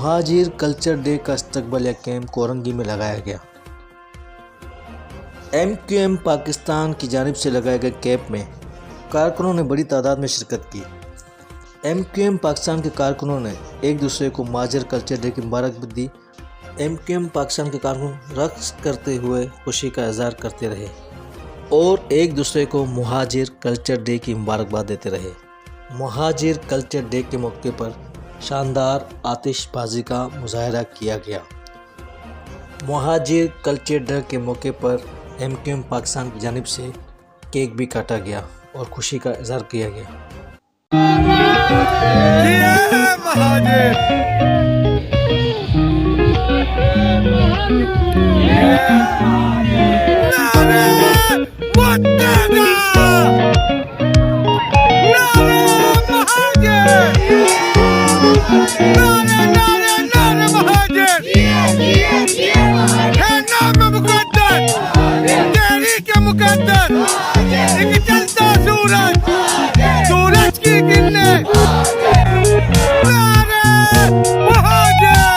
मुहाजिर culture day का इस्तकबाल या कैंप कोरंगी में लगाया गया। MQM पाकिस्तान की जानिब से लगाए गए कैंप में कारकुनों ने बड़ी तादाद में शिरकत की। MQM पाकिस्तान के कारकुनों ने एक दूसरे को मुहाजिर कल्चर डे की मुबारकबाद दी। MQM पाकिस्तान के कारकुन रक्स करते हुए खुशी का इजहार करते रहे और एक दूसरे को मुहाजिर कल्चर डे की मुबारकबाद देते रहे। मुहाजिर कल्चर डे के मौके पर शानदार आतिशबाजी का मुजाहरा किया गया। मुहाजिर कल्चर डे के मौके पर MQM पाकिस्तान की जानिब से केक भी काटा गया और खुशी का इजहार किया गया। सूरज की किरणें महाजिर